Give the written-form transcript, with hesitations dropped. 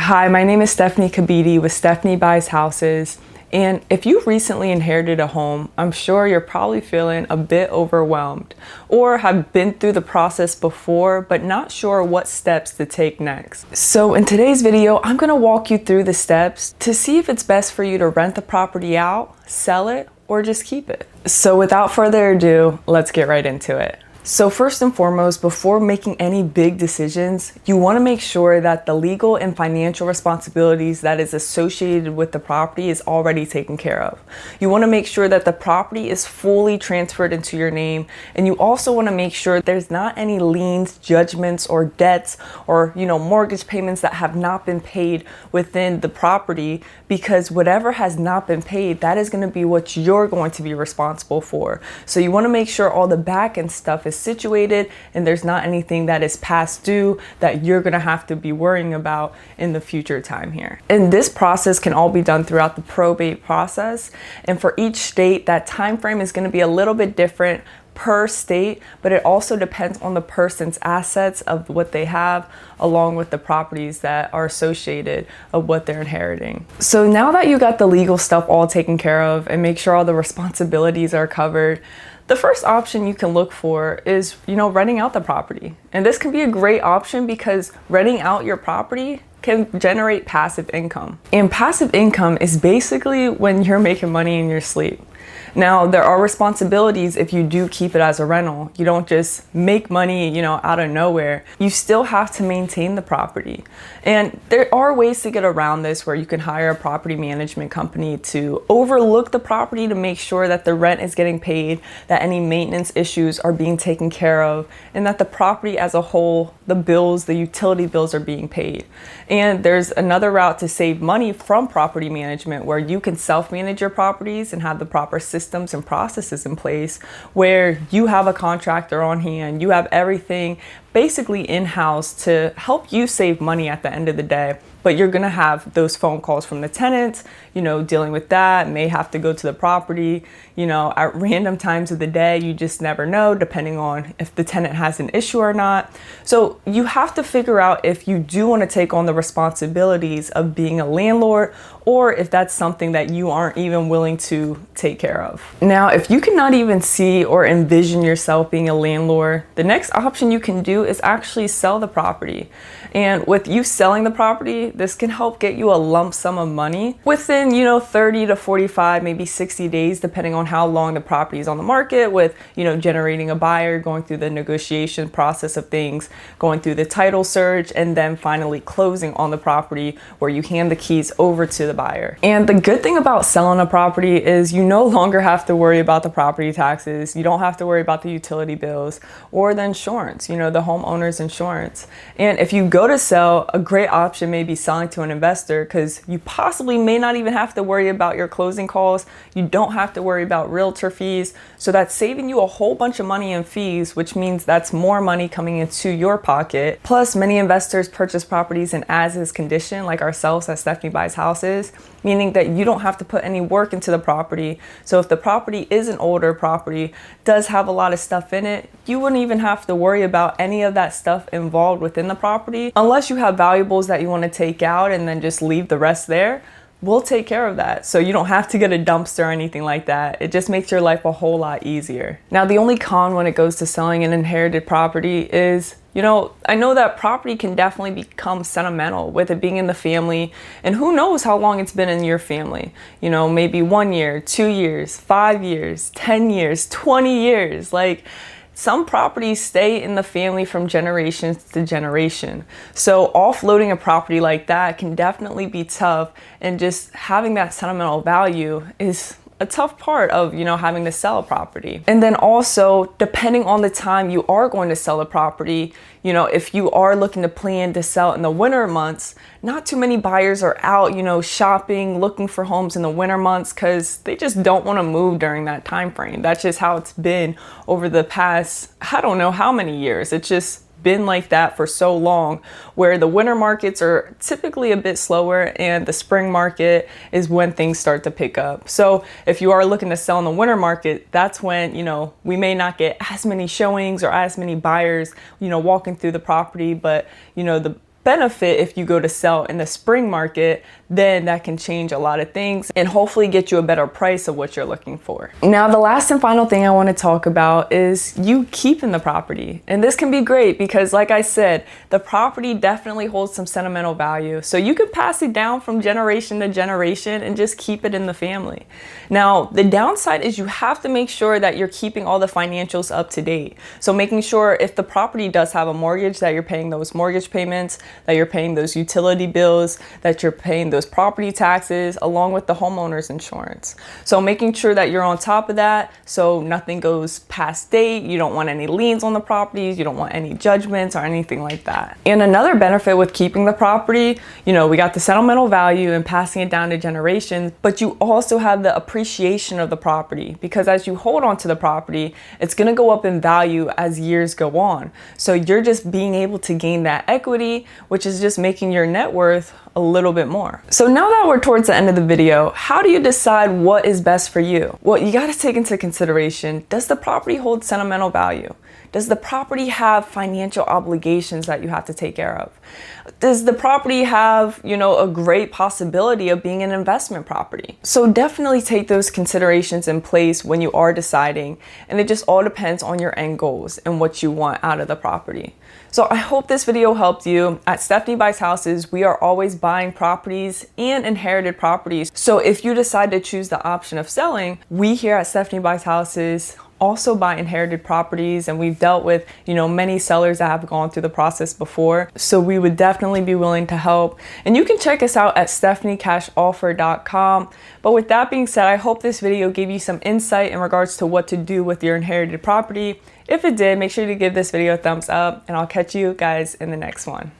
Hi, my name is Stefanie with Stefanie Buys Houses. And if you recently inherited a home, I'm sure you're probably feeling a bit overwhelmed or have been through the process before, but not sure what steps to take next. So in today's video, I'm gonna walk you through the steps to see if it's best for you to rent the property out, sell it, or just keep it. So without further ado, let's get right into it. So first and foremost, before making any big decisions, you want to make sure that the legal and financial responsibilities that is associated with the property is already taken care of. You want to make sure that the property is fully transferred into your name, and you also want to make sure there's not any liens, judgments, or debts, or mortgage payments that have not been paid within the property, because whatever has not been paid, that is going to be what you're going to be responsible for. So you want to make sure all the back end stuff is situated and there's not anything that is past due that you're going to have to be worrying about in the future time here. And this process can all be done throughout the probate process, and for each state that time frame is going to be a little bit different per state, but it also depends on the person's assets of what they have, along with the properties that are associated of what they're inheriting. So now that you got the legal stuff all taken care of and make sure all the responsibilities are covered, the first option you can look for is, renting out the property. And this can be a great option because renting out your property can generate passive income. And passive income is basically when you're making money in your sleep. Now, there are responsibilities if you do keep it as a rental. You don't just make money, out of nowhere. You still have to maintain the property. And there are ways to get around this where you can hire a property management company to overlook the property to make sure that the rent is getting paid, that any maintenance issues are being taken care of, and that the property as a whole, the bills, the utility bills are being paid. And there's another route to save money from property management where you can self-manage your properties and have the proper systems and processes in place where you have a contractor on hand, you have everything basically in-house to help you save money at the end of the day. But you're gonna have those phone calls from the tenants, dealing with that, may have to go to the property, at random times of the day. You just never know, depending on if the tenant has an issue or not. So you have to figure out if you do want to take on the responsibilities of being a landlord, or if that's something that you aren't even willing to take care of. Now, if you cannot even see or envision yourself being a landlord, the next option you can do is actually sell the property. And with you selling the property, this can help get you a lump sum of money within, 30 to 45, maybe 60 days, depending on how long the property is on the market, with, generating a buyer, going through the negotiation process of things, going through the title search, and then finally closing on the property where you hand the keys over to the buyer. And the good thing about selling a property is you no longer have to worry about the property taxes. You don't have to worry about the utility bills or the insurance, the homeowner's insurance. And if you go to sell, a great option may be selling to an investor, because you possibly may not even have to worry about your closing costs. You don't have to worry about realtor fees. So that's saving you a whole bunch of money in fees, which means that's more money coming into your pocket. Plus, many investors purchase properties in as-is condition, like ourselves at Stefanie Buys Houses, meaning that you don't have to put any work into the property. So if the property is an older property, does have a lot of stuff in it, you wouldn't even have to worry about any of that stuff involved within the property, unless you have valuables that you want to take out and then just leave the rest there. We'll take care of that. So you don't have to get a dumpster or anything like that. It just makes your life a whole lot easier. Now, the only con when it goes to selling an inherited property is, I know that property can definitely become sentimental with it being in the family, and who knows how long it's been in your family. Maybe 1 year, 2 years, 5 years, 10 years, 20 years. Like, some properties stay in the family from generations to generation. So offloading a property like that can definitely be tough, and just having that sentimental value is a tough part of, having to sell a property. And then also, depending on the time you are going to sell a property, if you are looking to plan to sell in the winter months, not too many buyers are out, shopping, looking for homes in the winter months, because they just don't want to move during that time frame. That's just how it's been over the past, I don't know how many years. It's just been like that for so long, where the winter markets are typically a bit slower and the spring market is when things start to pick up. So if you are looking to sell in the winter market, that's when, we may not get as many showings or as many buyers, walking through the property, but, the benefit if you go to sell in the spring market, then that can change a lot of things and hopefully get you a better price of what you're looking for. Now, the last and final thing I want to talk about is you keeping the property. And this can be great because, like I said, the property definitely holds some sentimental value. So you can pass it down from generation to generation and just keep it in the family. Now, the downside is you have to make sure that you're keeping all the financials up to date. So making sure if the property does have a mortgage, that you're paying those mortgage payments, that you're paying those utility bills, that you're paying those property taxes, along with the homeowner's insurance. So making sure that you're on top of that so nothing goes past date. You don't want any liens on the properties. You don't want any judgments or anything like that. And another benefit with keeping the property, we got the sentimental value and passing it down to generations, but you also have the appreciation of the property because as you hold on to the property, it's going to go up in value as years go on. So you're just being able to gain that equity, which is just making your net worth a little bit more. So now that we're towards the end of the video, how do you decide what is best for you? Well, you got to take into consideration, does the property hold sentimental value? Does the property have financial obligations that you have to take care of? Does the property have, a great possibility of being an investment property? So definitely take those considerations in place when you are deciding, and it just all depends on your end goals and what you want out of the property. So I hope this video helped you. At Stefanie Buys Houses, we are always buying properties and inherited properties. So if you decide to choose the option of selling, we here at Stefanie Buys Houses also buy inherited properties, and we've dealt with many sellers that have gone through the process before, so we would definitely be willing to help. And you can check us out at stefaniecashoffer.com. But with that being said, I hope this video gave you some insight in regards to what to do with your inherited property. If it did, make sure to give this video a thumbs up, and I'll catch you guys in the next one.